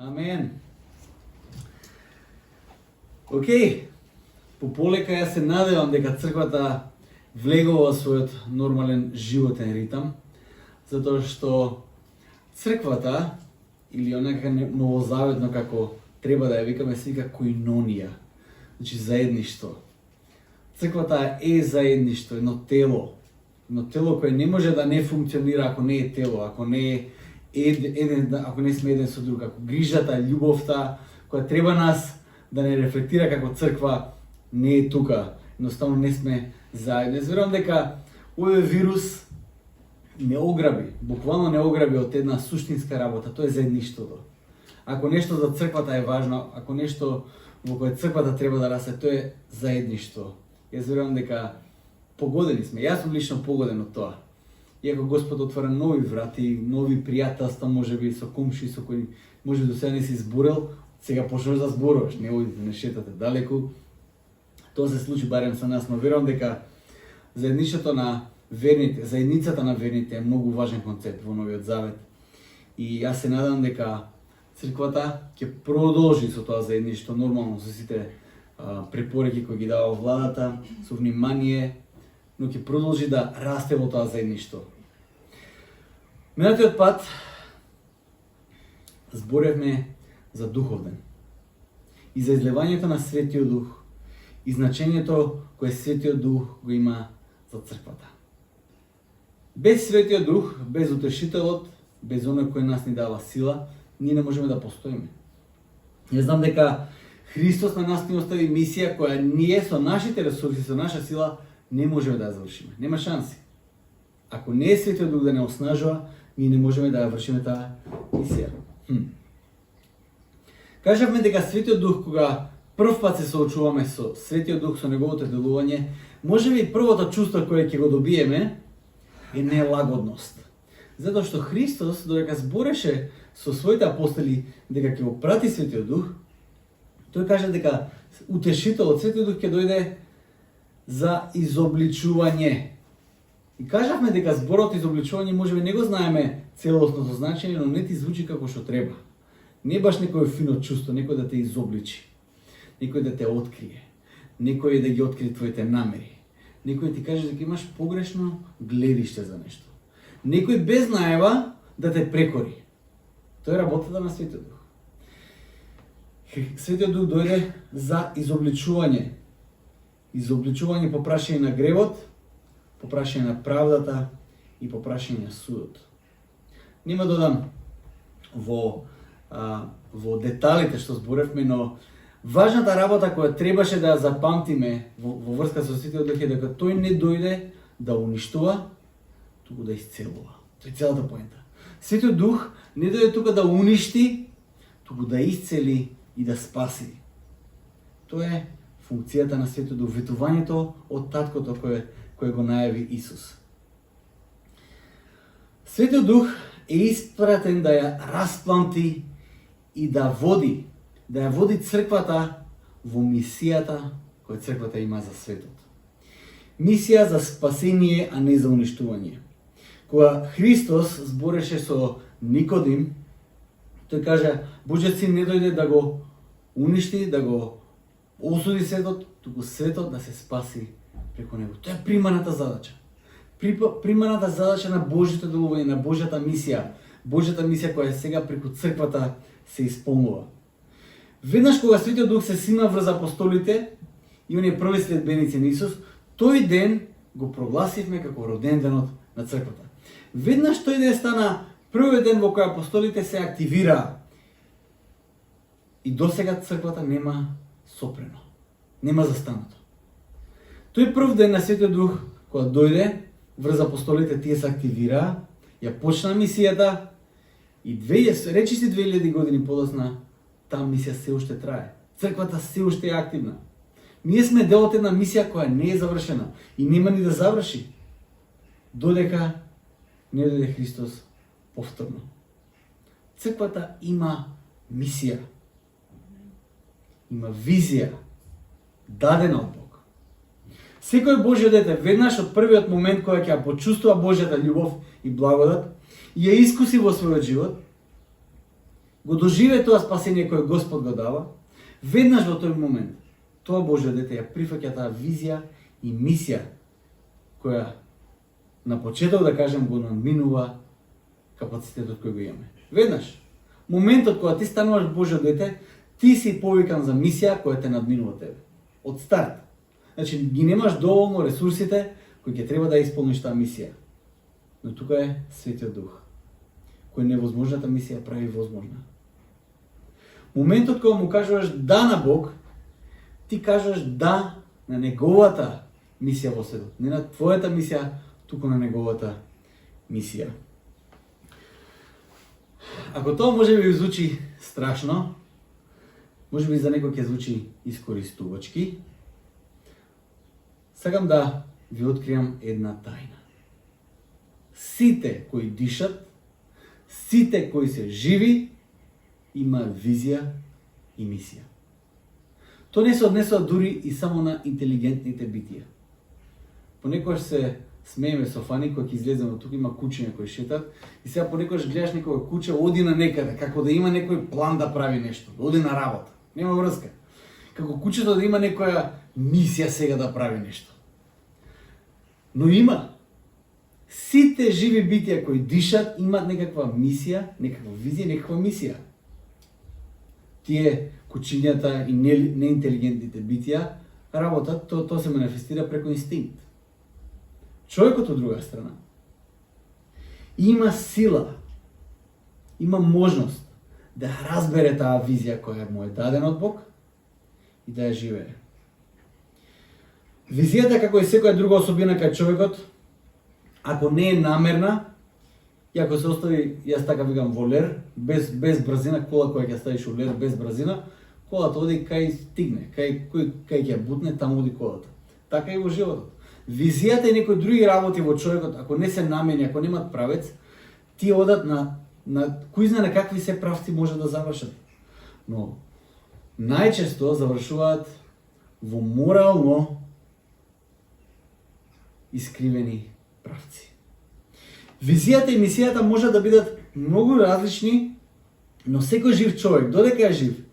Амен. Океј, пополека ја се надевам дека црквата влегува во својот нормален животен ритам, затоа што црквата, или онака новозаветно како треба да ја викаме, се вика коинонија, значи заедништво. Црквата е заедништво, едно тело кое не може да не функционира ако не е тело, ако не е ако не сме еден со друг, ако грижата, љубовта која треба нас да не рефлектира како црква не е тука, едноставно не сме заедно. Верувам дека овој вирус не ограби, буквално не ограби од една суштинска работа, тоа е заедништвото. Ако нешто за црквата е важно, ако нешто во кое црквата треба да расте, тоа е заедништво. Јас верувам дека погодени сме. Јас сум лично погоден од тоа. Иако Господ отвора нови врати, нови пријателства, можеби со комши со кои може до сега не си зборел, сега почнуваш да зборуваш, не одите, не шетате далеку. Тоа се случи барем со нас, но верувам дека заедништвото на верните, заедницата на верните е многу важен концепт во Новиот Завет. И јас се надам дека црквата ќе продолжи со тоа заедништво, нормално со сите препораки кои ги дава владата, со внимание, но ќе продолжи да расте во тоа заедништво. Минатиот пат зборевме за духовден и за излевањето на Светиот Дух и значењето кое Светиот Дух го има за црквата. Без Светиот Дух, без утешителот, без оној кој нас ни дава сила, ние не можеме да постоиме. Ја знам дека Христос на нас ни остави мисија која ние со нашите ресурси, со наша сила не можеме да ја завршиме. Нема шанси. Ако не е Светиот Дух да не оснажува, ние не можеме да ја вршиме таа мисија. Кажавме дека Светиот Дух, кога прв пат се соочуваме со Светиот Дух, со неговото делување, можеби првото чувство кое ќе го добиеме е нелагодност. Затоа што Христос, додека збореше со своите апостоли дека ќе го прати Светиот Дух, тој кажа дека утешителот Светиот Дух ќе дојде за изобличување. И кажавме дека зборот изобличување можеби не го знаеме целосното значење, но не ти звучи како што треба. Не баш некој фино чувство, некој да те изобличи, некој да те открие, некој да ги открие твоите намери, некој ти каже дека имаш погрешно гледиште за нешто, некој без најава да те прекори. Тоа е работата на Светиот Дух. Светиот Дух дојде за изобличување. Изобличување по прашање на гревот, по прашање на правдата и по прашање на судот. Нема додам во деталите што зборевме, но важната работа која требаше да ја запамтиме во врска со Светиот Дух е дека тој не дојде да уништува, туку да исцелува. Тоа е целата поента. Светиот Дух не дојде тука да уништи, туку да исцели и да спаси. Тоа е функцијата на Светиот Дух, ветувањето од таткото кое го најави Исус. Светиот Дух е испратен да ја распланти и да ја води црквата во мисијата која црквата има за светот. Мисија за спасение, а не за уништување. Кога Христос збореше со Никодим, тој кажа, Божиот син не дојде да го уништи, да го осуди светот, туку светот да се спаси преку него. Тоа е приманата задача. Приманата задача на Божјото делување, на Божјата мисија која сега преку црквата се исполнува. Веднаш кога Светиот Дух се сима врз апостолите и оние први следбеници на Исус, тој ден го прогласивме како роден денот на црквата. Веднаш тој ден стана првиот ден во кој апостолите се активираа. И досега црквата нема сопрено, нема застанато. Тој прв ден на Светиот Дух, кога дојде, врз апостолите тие се активираа, ја почна мисијата и речиси 2000 години подосна, таа мисија се уште трае. Црквата се уште е активна. Ние сме дел од една мисија која не е завршена и нема ни да заврши, додека не дојде Христос повторно. Црквата има мисија, има визија, дадена од Бог. Секој Божјо дете, веднаш од првиот момент кога ќе ја почувствува Божјата љубов и благодат, и ја искуси во својот живот, го доживе тоа спасение кое Господ го дава, веднаш во тој момент, тоа Божјо дете ја прифаќа таа визија и мисија, која на почеток, да кажем, го надминува капацитетот кој го имаме. Веднаш, моментот кога ти стануваш Божјо дете, ти си повикан за мисија која те надминува тебе. Од старт. Значи, ги немаш доволно ресурсите кои ќе треба да исполниш таа мисија. Но тука е Светиот Дух, кој невозможната мисија прави возможна. Моментот кога му кажуваш да на Бог, ти кажуваш да на неговата мисија во светот. Не на твојата мисија, туку на неговата мисија. Ако тоа може би звучи страшно, може би за некој ќе звучи искористувачки, сакам да ви откриам една тајна. Сите кои дишат, сите кои се живи, има визија и мисија. Тоа не се однесува дури и само на интелигентните битија. Понекогаш се смееме со Фани кој ќе излезе од тука, има кучиња кои шетат и сега понекогаш гледаш некој куче оди на некаде, како да има некој план да прави нешто, да оди на работа. Нема врска. Како кучето да има некоја мисија сега да прави нешто. Но има. Сите живи битија кои дишат имаат некаква мисија, некаква визија, некаква мисија. Тие кучињата и неинтелигентните битија работат, тоа се манифестира преку инстинкт. Човекот од друга страна има сила, има можност да разбере таа визија која му е дадена од Бог и да ја живее. Визијата, како и секоја друга особина кај човекот, ако не е намерна, и ако се остави, јас така викам, во лер, без брзина, кола која ќе ставиш во лер без брзина, колата оди кај стигне, кај ќе бутне, таму оди колата. Така и во животот. Визијата и некои други работи во човекот, ако не се намени, ако немат правец, тие одат на кој знае на какви се правци може да завршат. Но најчесто завршуваат во морално искривени правци. Визијата и мисијата може да бидат многу различни, но секој жив човек, додека е жив,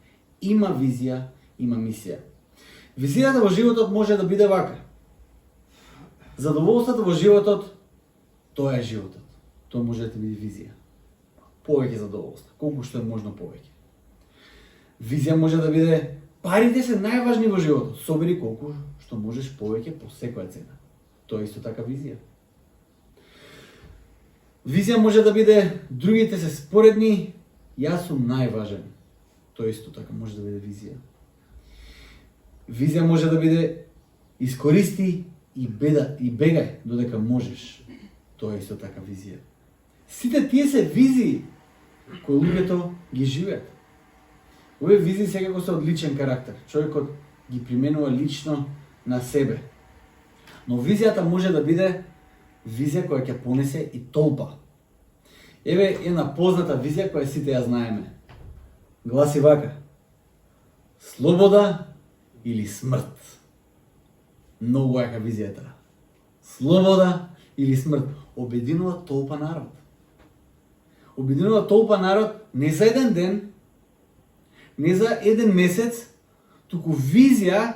има визија, има мисија. Визијата во животот може да биде вака. Задоволството во животот, тоа е животот. Тоа може да биде визија. Повеќе задоволство, колку што е можно повеќе. Визија може да биде парите се најважни во животот. Собери колку што можеш повеќе по секоја цена. Тоа е исто така визија. Визија може да биде другите се споредни, јас сум најважен. Тоа исто така може да биде визија. Визија може да биде искористи и бегај додека можеш. Тоа е исто така визија. Сите тие се визии кои луѓето ги живеат. Овие визии секако се од личен карактер. Човекот ги применува лично на себе. Но визијата може да биде визија која ќе понесе и толпа. Еве една позната визија која сите ја знаеме. Гласи вака: слобода или смрт. Многу јака визијата. Слобода или смрт. Обединува толпа народ. Обединува толпа народ не за еден ден, не за еден месец, туку визија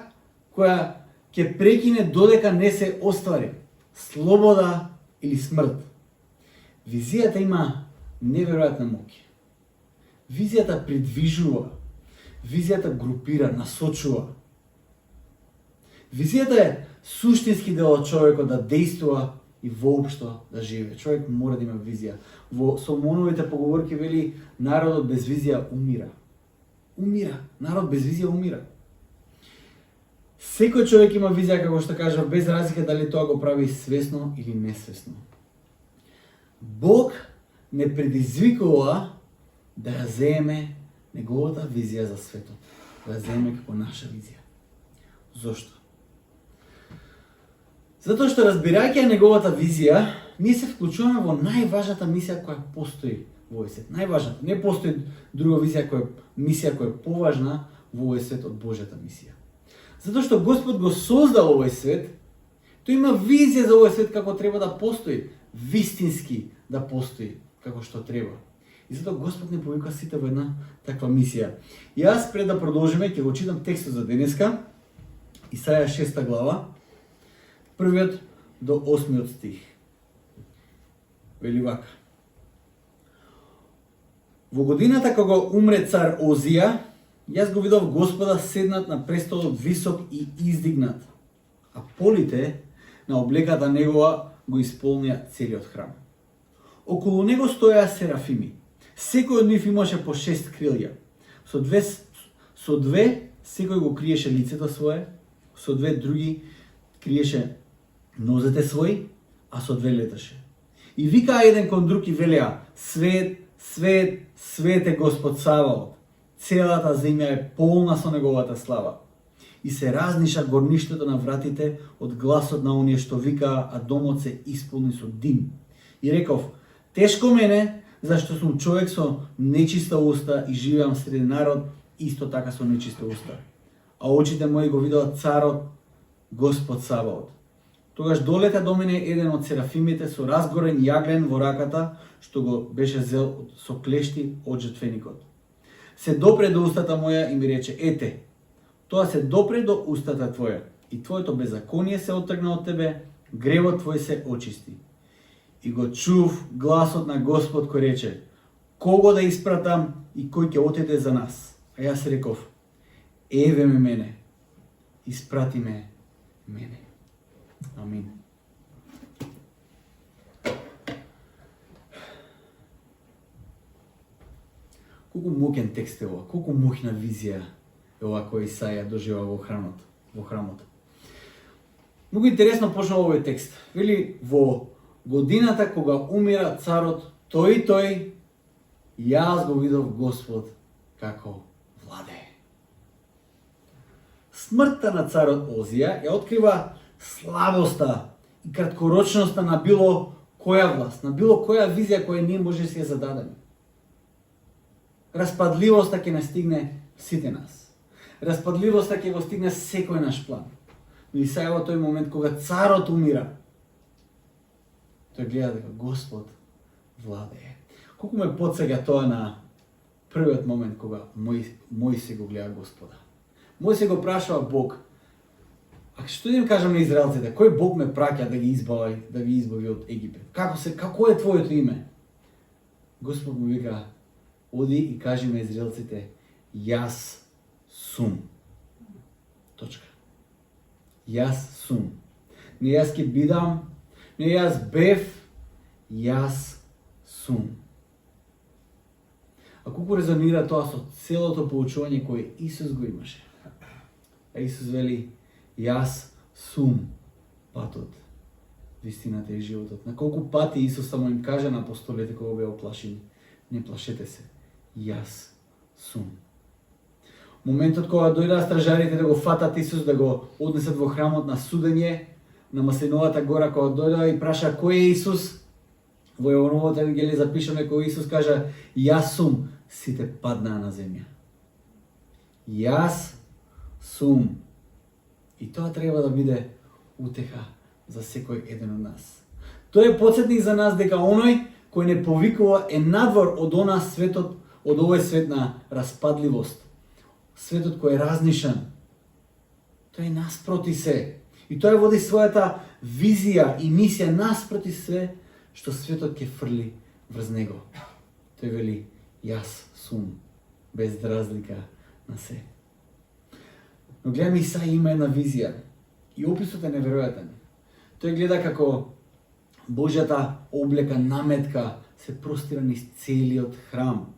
која ќе прекине додека не се оствари. Слобода или смрт. Визијата има неверојатна моќ. Визијата придвижува. Визијата групира, насочува. Визијата е суштински дел од човекот да действува и воопшто да живее. Човек мора да има визија. Во Соломоновите поговорки вели: народот без визија умира. Умира. Народ без визија умира. Секој човек има визија, како што кажа, без разлика дали тоа го прави свесно или несвесно. Бог не предизвикува да ја земе неговата визија за светот, да ја земе како наша визија. Зошто? Затоа што разбирајќи неговата визија, ние се вклучуваме во најважната мисија која постои во овој свет. Најважната. Не постои друга мисија која е поважна во овој свет од Божјата мисија. Затоа што Господ го создал овој свет, тој има визија за овој свет како треба да постои, вистински да постои како што треба. И затоа Господ не повика сите во една таква мисија. И јас пред да продолжиме, ќе го читам текстот за денеска, Исаја 6 глава, 1 до 8 стих. Вели вака. Во годината кога умре цар Озија, јас го видов Господа седнат на престолот висок и издигнат, а полите на облеката негова го исполнија целиот храм. Околу него стоја серафими. Секој од нив имаше по 6 крилја. Со две секој го криеше лицето свое, со две други криеше нозете своји, а со две леташе. И викаа еден кон друг и велеа: свет, свет, свет е Господ Саваот. Целата земја е полна со неговата слава. И се разниша горништето на вратите од гласот на оние што викаа, а домот се исполни со дим. И реков: тешко мене, зашто сум човек со нечиста уста и живеам среди народ исто така со нечиста уста. А очите мои го видоа царот Господ Саваот. Тогаш долета до мене еден од серафимите со разгорен јаглен во раката, што го беше зел со клешти од жртвеникот. Се допре до устата моја и ми рече: ете, тоа се допре до устата твоја, и твоето беззаконие се отргна од тебе, гревот твој се очисти. И го чув гласот на Господ кој рече: кого да испратам и кој ќе отиде за нас? А јас реков: еве ме мене, испрати ме мене. Амин. Колку моќен текст е ова, колку моќна визија е ова која Исаја доживува во храмот. Многу интересно почнува овој текст. Вели: во годината кога умира царот, тој, јас го видов Господ како владее. Смртта на царот Озија ја открива слабоста и краткорочноста на било која власт, на било која визија која ние може да си ја зададеме. Распадливоста ќе настигне сите нас. Распадливоста ќе го стигне секој наш план. Но Исаја во тој момент кога царот умира, тој гледа дека Господ владее. Колку ме потсега тоа на првиот момент кога Мојсе го гледа Господа. Мојсе го прашува Бог: а што да им кажам на израелците, кој Бог ме праќа да ги избави од Египет? Како е твоето име? Господ му вика: оди и кажи на израелците: јас сум. Точка. Јас сум. Не јас ќе бидам, не јас бев, јас сум. А колку резонира тоа со целото поучување кое Исус го имаше? А Исус вели: јас сум патот, вистината и животот. На колку пати Исус само им каже на апостолите кога беа оплашени: не плашете се, јас сум. Моментот кога дојдаа стражарите да го фатат Исус, да го однесат во храмот на судење, на Маслиновата гора, кога дојдоа и праша кој е Исус, во Јовановото евангелие запишано е кога Исус кажа: јас сум, сите паднаа на земја. Јас сум. И тоа треба да биде утеха за секој еден од нас. Тоа е потсетник за нас дека оној кој не повикува е надвор од она светот, од овој свет на распадливост. Светот кој е разнишан. Тој е наспроти се. И тој води својата визија и мисија наспроти се што светот ќе фрли врз него. Тој вели: јас сум, без разлика на се. Но гледаме, Исаја има една визија и описот е неверојатен. Тој гледа како Божјата облека, наметка се простира низ целиот храм.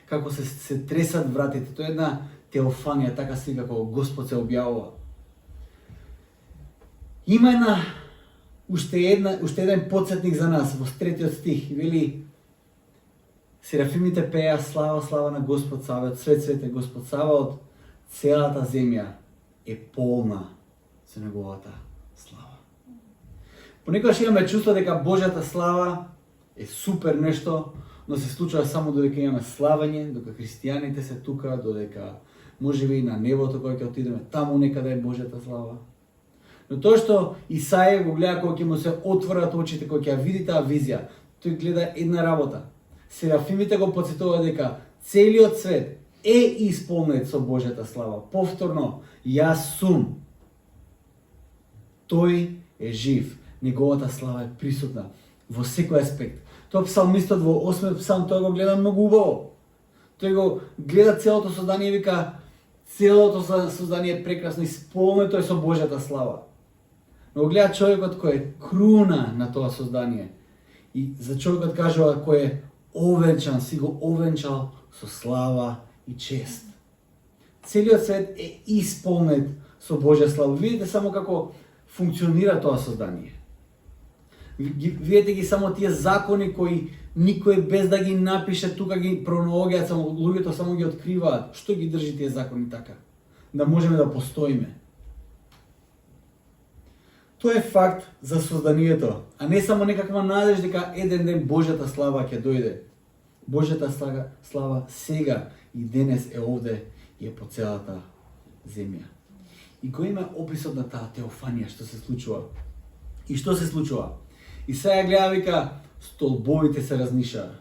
Како се тресат вратите. Тоа е една теофанија, така слика кога Господ се објавува. Има уште еден потсетник за нас во 3 стих. Вели: серафимите пеа слава, слава на Господ Саваот, свет, свет е Господ Саваот, целата земја е полна со неговата слава. Понекогаш имаме чувство дека Божјата слава е супер нешто, но се случува само додека имаме славење, додека христијаните се тука, додека можеби и на небото кога ќе отидеме, таму некаде е Божјата слава. Но тоа што Исаја го гледа кога ќе му се отворат очите, кога ќе ја види таа визија, тој гледа една работа. Серафимите го подсетуваат дека целиот свет е исполнет со Божјата слава. Повторно, јас сум. Тој е жив. Неговата слава е присутна во секој аспект. Тоа псалмистот во 8 псалм тој го гледа многу убаво. Тој го гледа целото создание и вика целото создание е прекрасно, исполнето е со Божјата слава. Но го гледа човекот кој е круна на тоа создание. И за човекот кажува кој е овенчан, си го овенчал со слава и чест. Целиот свет е исполнет со Божја слава. Видите само како функционира тоа создание. Видите ги само тие закони кои никој без да ги напише тука ги пронаоѓаат, само луѓето само ги откриваат. Што ги држи тие закони така? Да можеме да постоиме. Тоа е факт за созданието, а не само некаква надеж дека еден ден Божјата слава ќе дојде. Божјата слава сега и денес е овде и е по целата земја. И кој има описот на таа теофанија што се случува? И што се случува? Исаја гледа вика столбовите се разнишаа.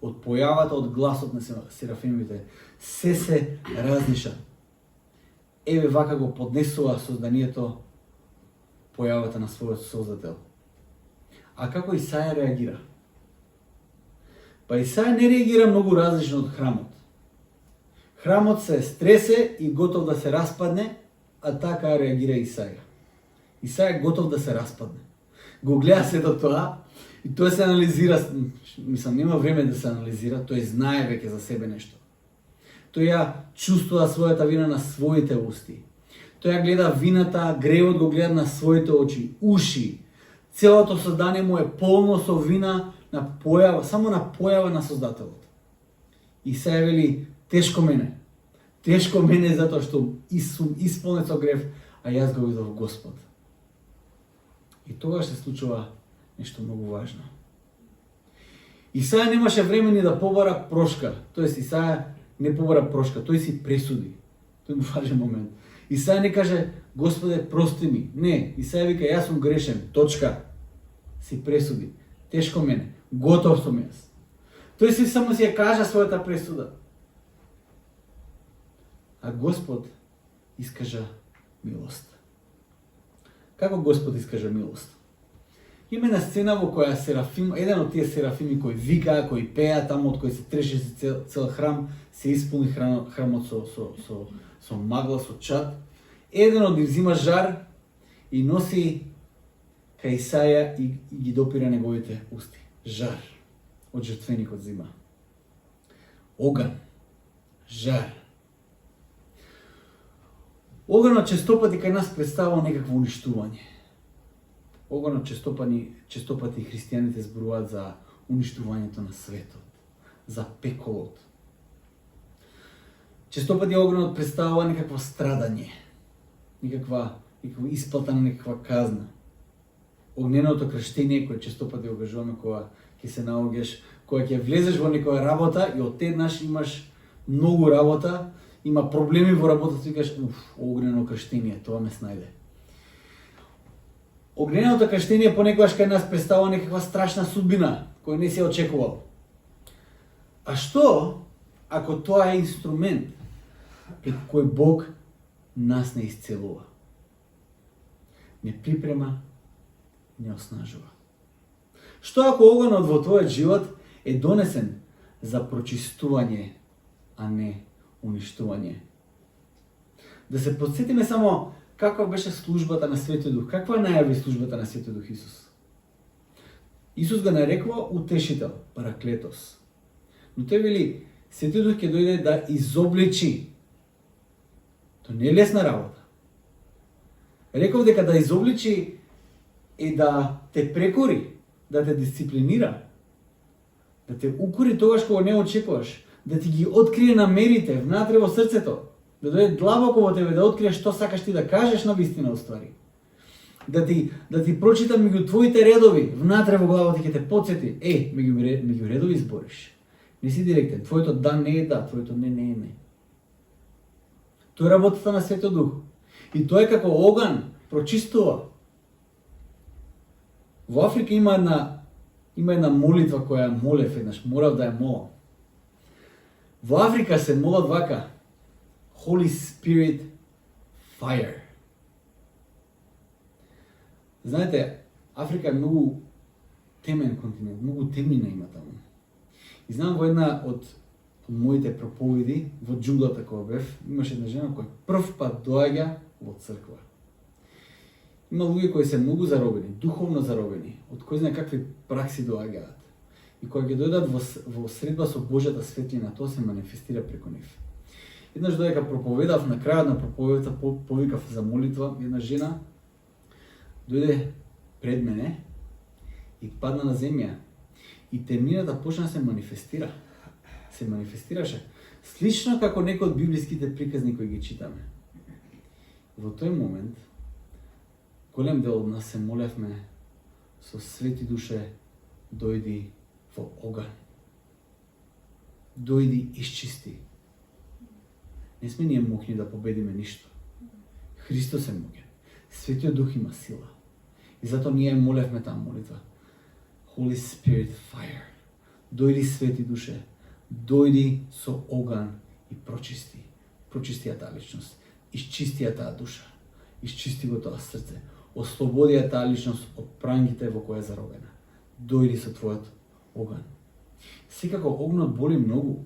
Од појавата, од гласот на серафимите се разниша. Еве вака го поднесува созданието појавата на својот создател. А како Исаја реагира? Па Исаја не реагира многу различно од храмот. Храмот се стресе и готов да се распадне, а така реагира Исаја. Исаја готов да се распадне. Го гледа сето тоа и тој се анализира, мислам, нема време да се анализира, тој знае веќе за себе нешто. Тој ја чувствува својата вина на своите усти. Тој ја гледа вината, гревот го гледа на своите очи, уши. Целото создание му е полно со вина на појава, само на појава на Создателот. Исаја вели, тешко мене затоа што сум исполнет со грев, а јас го видов Господ. И тогаш се случува нешто многу важно. Исаја немаше време ни да побара прошка, тоест Исаја не побара прошка, тој си пресуди. Тој му важен момент. Исаја не каже, Господе, прости ми. Не, Исаја вика, јас сум грешен, точка. Си пресуди. Тешко мене, готов сум јас. Тој си само си ја кажа својата пресуда. А Господ искажа милост. Како Господ искажа милост? Има една сцена во која еден од тие серафими кои викаа, кои пеа, таму од кој се треше цел храм, се исполни храмот со магла, со чад. Еден од нив зима жар и носи кај Исаја и ги допира неговите усти. Жар од жртвеникот зима. Оган, жар. Оганот честопати кај нас представува некакво уништување. Оганот честопати христијаните зборуваат за уништувањето на светот, за пеколот. Честопати огнот представува некакво страдање, некаква исплата на некаква казна. Огненото крштење кое честопати обежуваме кога ќе се наоѓаш, кога ќе влезеш во некоја работа и одеднаш имаш многу работа, има проблеми во работата, викаш, огнено крштење, тоа ме снајде. Огненото крштење понекогаш кај нас представува некаква страшна судбина, која не се очекувал. А што ако тоа е инструмент кој Бог нас не исцелува? Не припрема, не оснажува. Што ако огнот во твојот живот е донесен за прочистување, а не уништување? Да се подсетиме само каква беше службата на Светиот Дух. Каква најави службата на Светиот Дух Исус? Исус го нарекува утешител, параклетос. Но тој вели, Светиот Дух ќе дојде да изобличи. Тоа не е лесна работа. Реков дека да изобличи е да те прекори, да те дисциплинира, да те укори тогаш кога не очекуваш, да ти ги открие намерите внатре во срцето, да дојде длабоко во тебе, да откриеш што сакаш ти да кажеш на вистина уствари. Да ти прочита меѓу твоите редови, внатре во главата ќе те потсети, меѓу редови збориш. Не си директен, твоето да не е да, твоето не е не. Тоа е работата на Светиот Дух. И тоа е како оган, прочистува. Во Африка има една Има една молитва која молев еднаш, морав да ја молам. Во Африка се молат вака: Holy Spirit Fire. Знаете, Африка е многу темен континент, многу темнина има таму. И знам во една од моите проповеди во џунглата кога бев, имаше една жена која прв пат доаѓа во црква. Има луѓе кои се многу заробени, духовно заробени, од кој знае какви пракси доаѓаат. И кога ќе дојдат во средба со Божјата светлина, тоа се манифестира преку нив. Еднаш додека проповедав, на крајот на проповедата повикав за молитва, една жена дојде пред мене и падна на земја. И темнината почна да се манифестира. Се манифестираше. Слично како некои од библиските приказни кои ги читаме. Во тој момент, голем дел од нас се молевме со Свети Душе, дојди во оган. Дојди изчисти. Не сме ние мокни да победиме ништо. Христос е моќен. Светиот Дух има сила. И затоа ние молевме таа молитва. Holy Spirit Fire. Дојди Свети Душе. Дојди со оган и прочисти. Прочисти ја таа личност. Исчисти ја таа душа. Исчисти го тоа срце. Ослободи ја таа личност од прангите во која е заробена. Дојди со твојот оган. Секако огнот боли многу.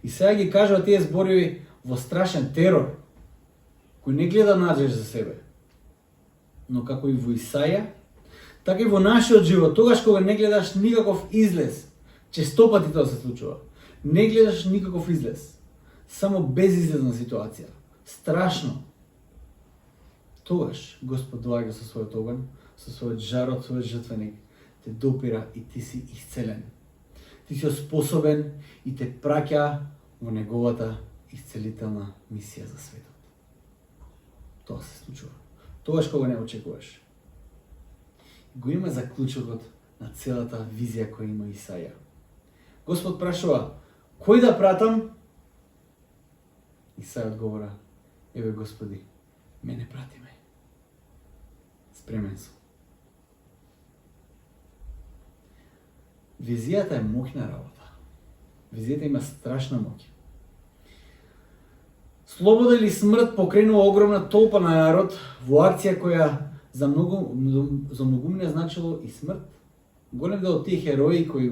И сега ги кажува тие зборови во страшен терор, кој не гледа надеж за себе. Но како и во Исаја, така и во нашиот живот, тогаш кога не гледаш никаков излез, често пати тоа се случува, не гледаш никаков излез, само безизлезна ситуација, страшно. Тогаш Господ доаѓа со својот оган, со својот жар од својот жртвеник, те допира и ти си исцелен. Ти си способен и те праќа во неговата исцелителна мисија за светот. Тоа се случува. Тогаш кога не очекуваш. Го има заклучокот на целата визија која има Исаја. Господ прашува: кој да пратам? Исаја одговора: еве Господи, мене прати ме. Спремен сум. Визијата е моќна работа. Визијата има страшна моќ. Слобода или смрт покренува огромна толпа на народ во акција која за многумина значило и смрт. Голем дел од тие херои кои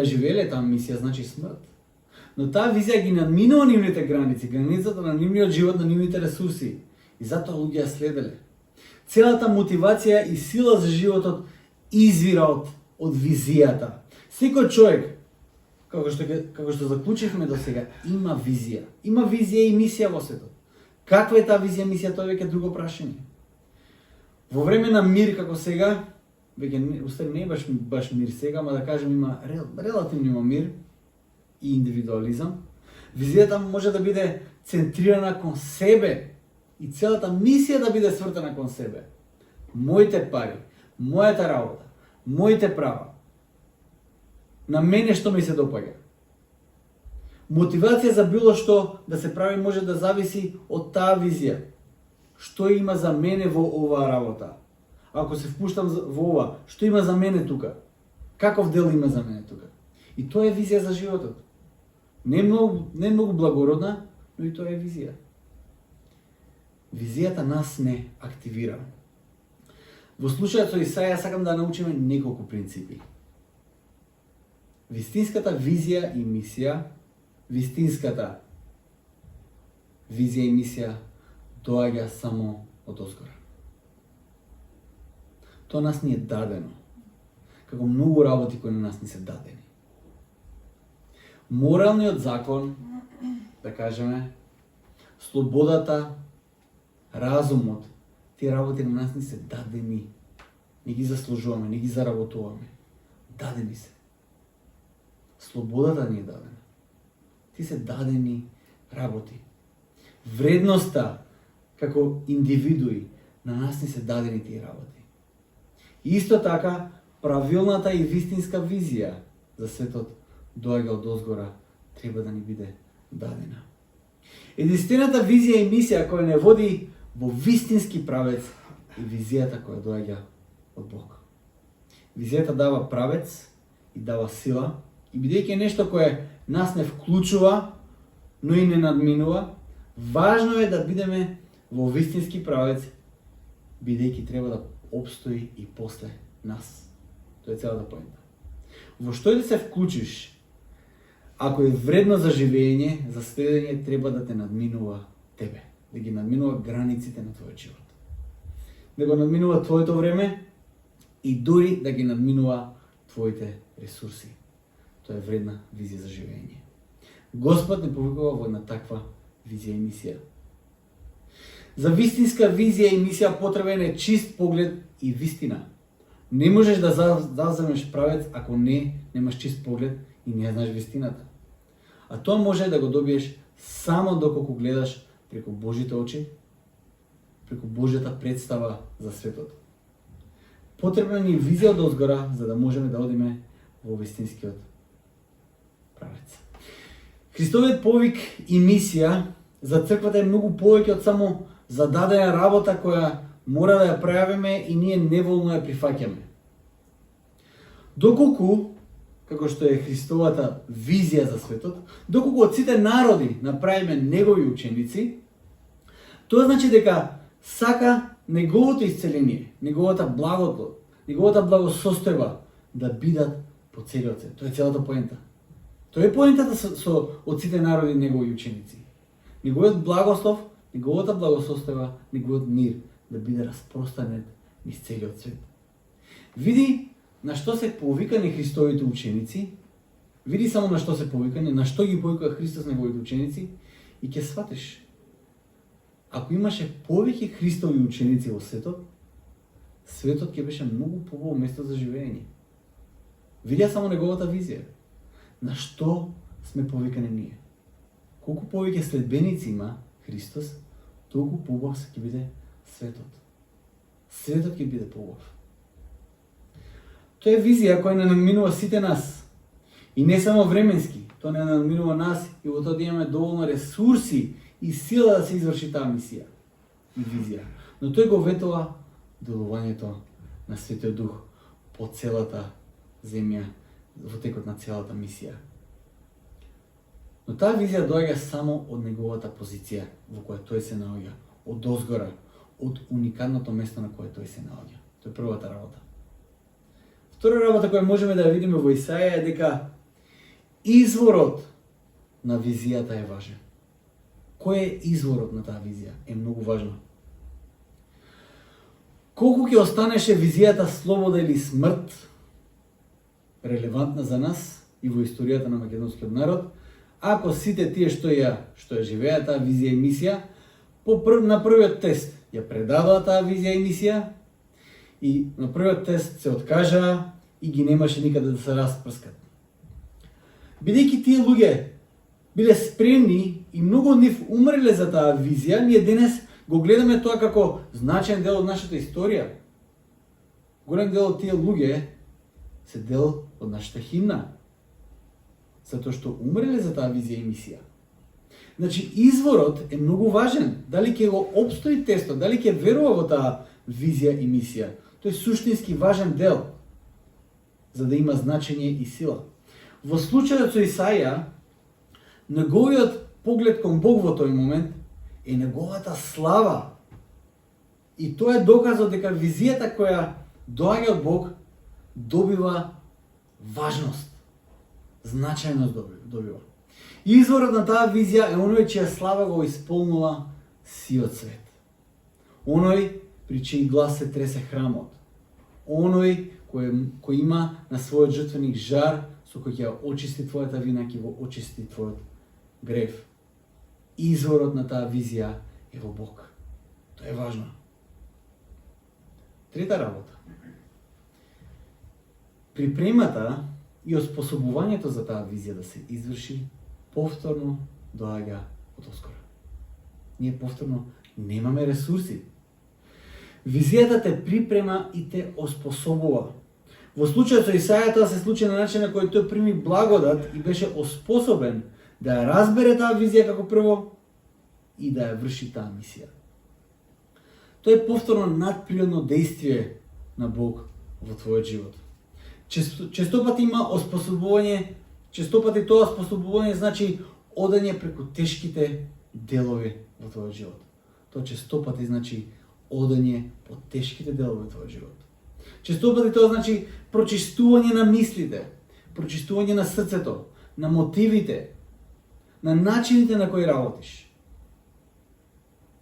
живееле таа мисија значи смрт. Но таа визија ги надминува нивните граници, границата на нивниот живот, на нивните ресурси. И затоа луѓе ја следеле. Целата мотивација и сила за животот извира од визијата. Секој човек, како што заклучивме до сега, има визија. Има визија и мисија во светот. Каква е таа визија, мисија, тоа е веќе друго прашање. Во време на мир како сега, веќе устари не е баш мир сега, ама да кажем има релативно има мир и индивидуализам. Визијата може да биде центрирана кон себе и целата мисија да биде свртена кон себе. Моите пари, мојата работа, моите права. На мене што ми се допаѓа. Мотивација за било што да се прави може да зависи од таа визија. Што има за мене во оваа работа? Ако се впуштам во ова, што има за мене тука? Каков дел има за мене тука? И тоа е визија за животот. Не многу благородна, но и тоа е визија. Визијата нас не активира. Во случајот со Исаја сакам да научиме неколку принципи. Вистинската визија и мисија доаѓа само од озгора. Тоа нас ни е дадено, како многу работи кои на нас ни се дадени. Моралниот закон, да кажеме, слободата, разумот, тие работи на нас ни се дадени. Не ги заслужуваме, не ги заработуваме. Дадени се. Слободата ни е дадена. Ти се дадени работи. Вредноста како индивидуи на нас ни се дадени тие работи. И исто така, правилната и вистинска визија за светот доаѓа од озгора, треба да ни биде дадена. Единствената визија и мисија која не води во вистински правец е визијата која доаѓа од Бог. Визијата дава правец и дава сила, и бидејќи е нешто кое нас не вклучува, но и не надминува, важно е да бидеме во вистински правец, бидејќи треба да обстои и после нас. Тоа е целата поента. Во што и да се вклучиш, ако е вредно за живење, за следење, треба да те надминува тебе, да ги надминува границите на твојот живот. Да го надминува твоето време и дури да ги надминува твоите ресурси. Тоа е вредна визија за живење. Господ не повикува во една таква визија и мисија. За вистинска визија и мисија потребен е чист поглед и вистина. Не можеш да заземеш правец ако немаш чист поглед и не знаеш вистината. А тоа може да го добиеш само доколку гледаш преку Божите очи, преку Божјата представа за светот. Потребна ни визија од озгора, за да можеме да одиме во вистинскиот правец. Христовиот повик и мисија за црквата е многу повеќе од само зададена работа која мора да ја правиме и ние неволно ја прифаќаме. Доколку, како што е Христовата визија за светот, доколку од сите народи направиме негови ученици, тоа значи дека сака неговото исцеление, неговата благодат, неговата благосостојба да бидат по целиот свет. Тоа е целата поента. Тоа е поентата со од сите народи негови ученици. Неговиот благослов, неговата благосостојба, неговиот мир да биде распространет низ целиот свет. Види на што се повикани Христовите ученици, види само на што се повикани, на што ги повикува Христос неговите ученици и ќе сватиш. Ако имаше повеќе Христови ученици во светот, светот ќе беше многу поборо место за живење. Видя само неговата визија. На што сме повикани ние? Колку повеќе следбеници има Христос, толку побав ќе биде светот. Светот ќе биде побав. Тоа е визија која не надминува сите нас. И не само временски, тоа не надминува нас и во тоа да имаме доволно ресурси и сила да се изврши таа мисија и визија. Но тој го ветува делувањето на Светиот Дух по целата земја, во текот на целата мисија. Но таа визија доаѓа само од неговата позиција во која тој се наоѓа, од озгора, од уникатното место на кое тој се наоѓа. Тоа е првата работа. Втора работа која можеме да ја видиме во Исаја е дека изворот на визијата е важен. Кој е изворот на таа визија е многу важно. Колку ќе останеше визијата слобода или смрт релевантна за нас и во историјата на македонскиот народ, ако сите тие што ја живеа таа визија и мисија, на првиот тест ја предадоа таа визија и мисија и на првиот тест се откажаа и ги немаше никаде да се распрскат. Бидејќи тие луѓе биле спремни и многу од нив умреле за таа визија, ние денес го гледаме тоа како значаен дел од нашата историја. Голем дел од тие луѓе се дел од нашата химна, затоа што умреле за таа визија и мисија. Значи, изворот е многу важен. Дали ќе го обстои тестот, дали ќе верува во таа визија и мисија. Тој е суштински важен дел, за да има значење и сила. Во случајот со Исаја, неговиот поглед кон Бог во тој момент е неговата слава. И тоа е доказот дека визијата која доаѓа од Бог добива важност, значајност добива. Изворот на таа визија е оној чија слава го исполнува сиот свет. Оној при чиј глас се тресе храмот. Оној кој има на својот жртвеник жар со кој ќе очисти твојата вина, ќе го очисти твојот грев. Изворот на таа визија е во Бог. Тоа е важно. Трета работа. Припремата и оспособувањето за таа визија да се изврши повторно доаѓа од оскора. Ние повторно немаме ресурси. Визијата те припрема и те оспособува. Во случајот со Исаја тоа се случи на начин на кој тој прими благодат и беше оспособен да ја разбере таа визија како прво и да ја врши таа мисија. Тоа е повторно надприродно дејствие на Бог во твојот живот. Често пати има оспособување, често пати тоа оспособување значи одење преку тешките делови во твојот живот. Тоа често пати значи одење по тешките делови во твојот живот. Често пати тоа значи прочистување на мислите, прочистување на срцето, на мотивите, на начините на кои работиш.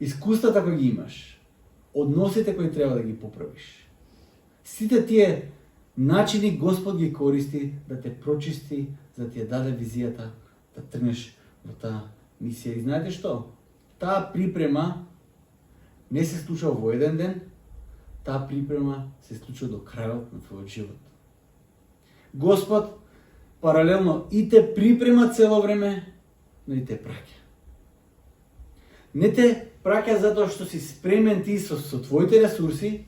Искуствата кои ги имаш, односите кои треба да ги поправиш. Сите тие начини Господ ги користи да те прочисти, за да ти ја даде визијата да тргнеш во таа мисија. И знаете што? Таа припрема не се случува во еден ден, таа припрема се случува до крајот на твојот живот. Господ паралелно и те припрема цело време, но и те праќа. Не те праќа затоа што си спремен ти со твоите ресурси,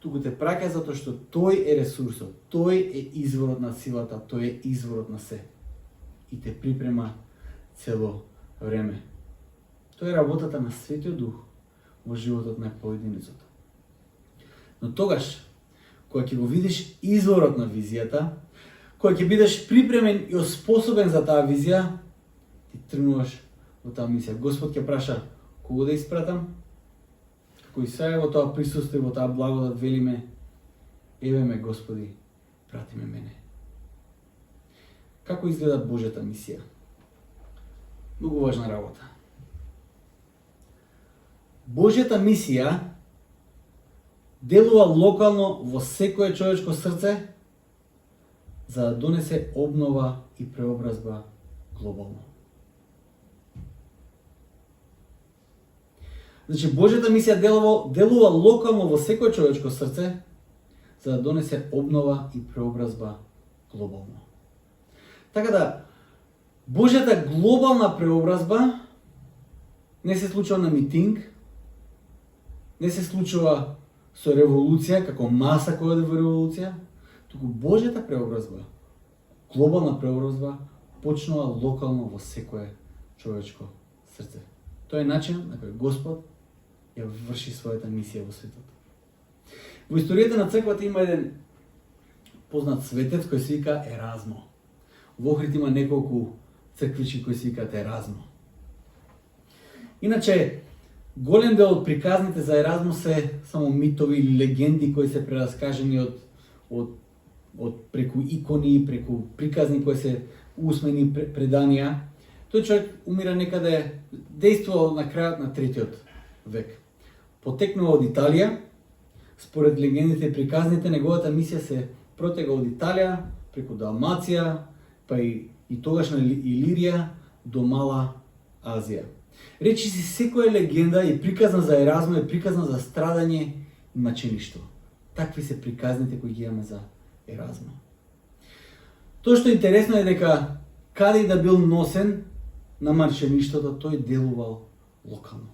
туку те праќа затоа што тој е ресурсот, тој е изворот на силата, тој е изворот на се. И те припрема цело време. Тоа е работата на Светиот Дух во животот на поединецот. Но тогаш, кога ќе го видиш изворот на визијата, кога ќе бидеш припремен и оспособен за таа визија, ти тргнуваш во таа мисија. Господ ќе праша кого да испратам? Како Исаја во тоа присуство и во таа благодат велиме: еве ме Господи, прати ме мене. Како изгледа Божјата мисија? Многу важна работа. Божјата мисија делува локално во секое човечко срце за да донесе обнова и преобразба глобално. Значи, Божјата мисија делува локално во секое човечко срце за да донесе обнова и преобразба глобално. Така да, Божјата глобална преобразба не се случува на митинг, не се случува со револуција, како маса која оде во револуција, туку Божјата преобразба, глобална преобразба, почнува локално во секое човечко срце. Тоа е начин на кој Господ ја врши својата мисија во светот. Во историјата на црквата има еден познат светец кој се вика Еразмо. Во Охрид има неколку црквички кои се викаат Еразмо. Иначе, голем дел од приказните за Еразмо се само митови или легенди кои се прераскажени од преку икони, преку приказни кои се усмени преданија. Тој човек умира некаде, действувал на крајот на 3 век. Потекнува од Италија, според легендите и приказните, неговата мисија се протега од Италија, преку Далмација, па и тогашна Илирија до Мала Азија. Речи си, секоја легенда е приказна за Еразмо, е приказна за страдање и мачеништво. Такви се приказните кои ги имаме за Еразмо. Тоа што е интересно е дека каде и да бил носен на мачеништвото, тој делувал локално.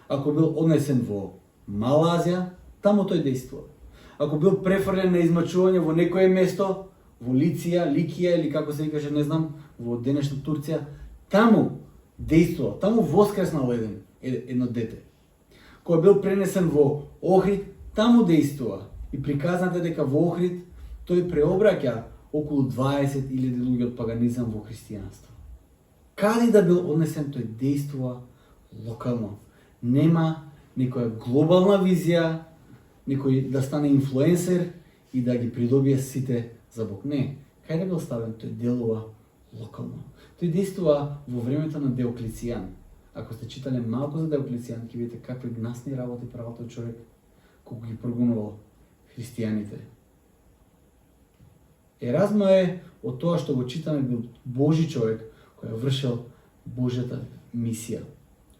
Ако бил однесен во Мала Азија, таму тој действувал. Ако бил префрлен на измачување во некое место, во Ликија или како се викаше, не знам, во денешна Турција, таму действувал, таму воскреснал едно дете. Кој бил пренесен во Охрид, таму действува. И приказната дека во Охрид тој преобраќа околу 20.000 луѓе од паганизам во христијанство. Каде да бил однесен, тој действува локално. Нема некоја глобална визија, некој да стане инфлуенсер и да ги придобие сите за Бог. Не, кај да бил ставен, тој делува локално. Тој действува во времето на Диоклецијан. Ако сте читале малку за Диоклецијан, ќе видите какви гнасни работи правил тој човек, колку ги прогонувал христијаните. Еразмо е од тоа што го читаме бил Божи човек кој вршил Божјата мисија.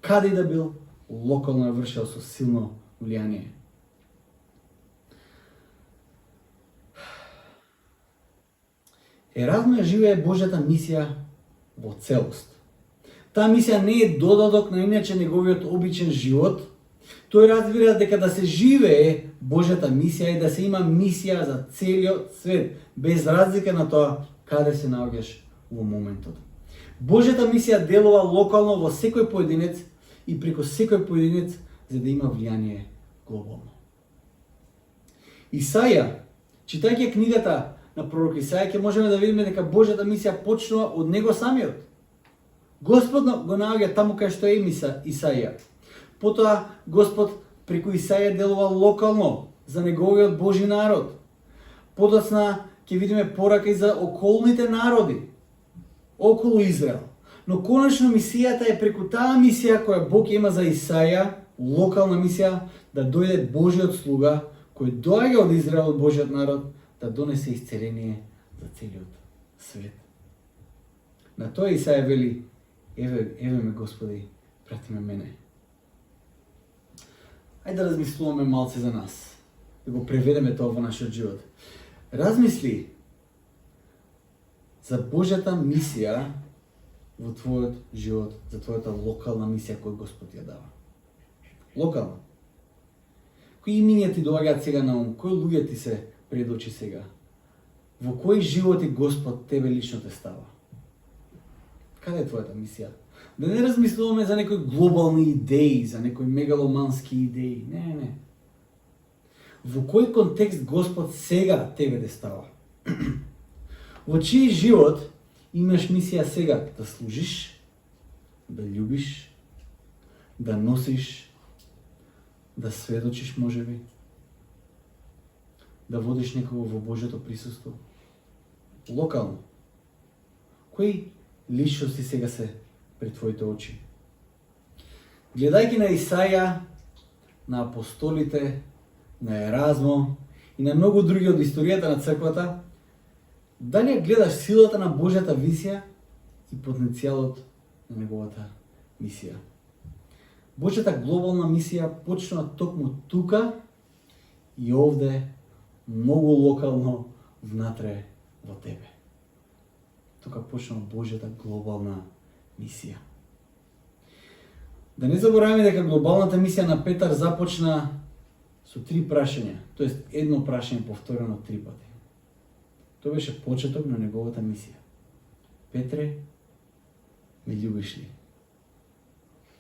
Каде и да бил, локално ја вршил со силно влијание. Еразмо ја живее Божјата мисија во целост. Таа мисија не е додаток на иначе неговиот обичен живот. Тој разбира дека да се живее Божјата мисија и да се има мисија за целиот свет, без разлика на тоа каде се наоѓаш во моментот. Божјата мисија делува локално во секој поединец и преку секој поединец за да има влијание глобално. Исаја, читајќи книгата на пророк Исаја, ќе можеме да видиме дека Божјата мисија почнува од него самиот. Господ го наоѓа таму кај што е Исаија. Потоа Господ преку Исаија делува локално за неговиот Божи народ. Подоцна ќе видиме порака и за околните народи околу Израел. Но конечно мисијата е преку таа мисија која Бог има за Исаија, локална мисија, да дојде Божиот слуга кој доаѓа од Израел, од Божиот народ, да донесе исцеление за целиот свет. На тоа Исаја вели: еве ме Господи, прати ме мене. Ајде да размислуваме малце за нас, да го преведеме тоа во нашиот живот. Размисли за Божјата мисија во твојот живот, за твојата локална мисија која Господ ја дава. Локална. Кои имиња ти доаѓаат сега на ум? Кои луѓе ти се пред очи сега? Во кои животи Господ тебе лично те става? Каде е твојата мисија? Да не размислуваме за некои глобални идеи, за некои мегаломански идеи. Не. Во кој контекст Господ сега тебе те става? Во чиј живот имаш мисија сега? Да служиш, да љубиш, да носиш, да сведочиш можеби, да водиш некого во Божјото присуство. Локално. Кои личности сега се пред твоите очи? Гледајќи на Исаја, на апостолите, на Еразмо и на многу други од историјата на црквата, дали ја гледаш силата на Божјата визија и потенцијалот на неговата мисија? Божјата глобална мисија почнува токму тука и овде, многу локално внатре во тебе. Тука почнува Божјата глобална мисија. Да не забораваме дека глобалната мисија на Петар започна со 3 прашања, тоест едно прашање повторено 3 пати. Тоа беше почеток на неговата мисија. Петре, ме љубиш ли?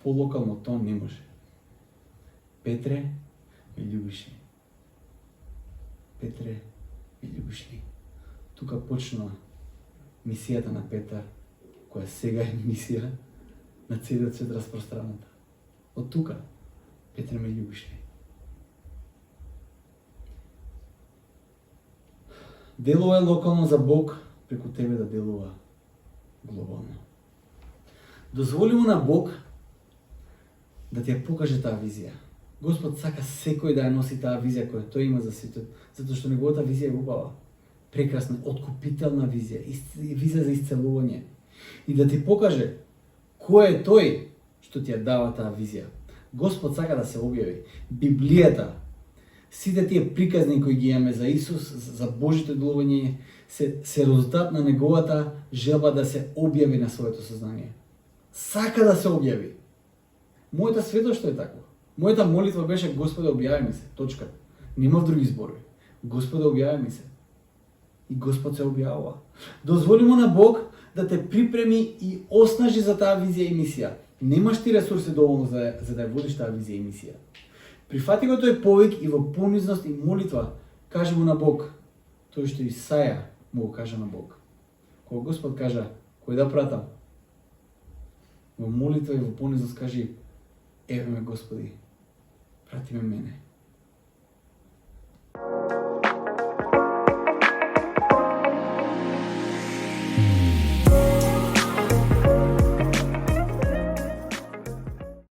По-локално тоа не може. Петре, ме љубиш ли? Петре, ме љубиш ли? Тука почнува мисијата на Петар, која сега е мисија на целиот свет распространата. Од тука, Петре, ме љубиш ли? Делува локално за Бог преку тебе да делува глобално. Дозволи му на Бог да ти ја покаже таа визија. Господ сака секој да ја носи таа визија која тој има за светот, затоа што неговата визија е убава, прекрасна, откупителна визија, визија за исцелување. И да ти покаже кој е тој што ти ја дава таа визија. Господ сака да се објави. Библијата, сите тие приказни кои ги имаме за Исус, за Божјото делување, се резултат на неговата желба да се објави на своето сознание. Сака да се објави. Мојата сведоштво е такво. Мојата молитва беше: Господе, објави ми се. Точка. Нема други зборови. Господе, објави ми се. И Господ се објавува. Дозволи му на Бог да те припреми и оснажи за таа визија и мисија. Немаш ти ресурси доволно за да ја водиш таа визија и мисија. Прифати го тој повик и во понизност и молитва кажи му на Бог тој што Исаја му го кажа на Бог. Кога Господ кажа: кој да пратам? Во молитва и во понизност кажи: еве ме Господи, прати ме мене.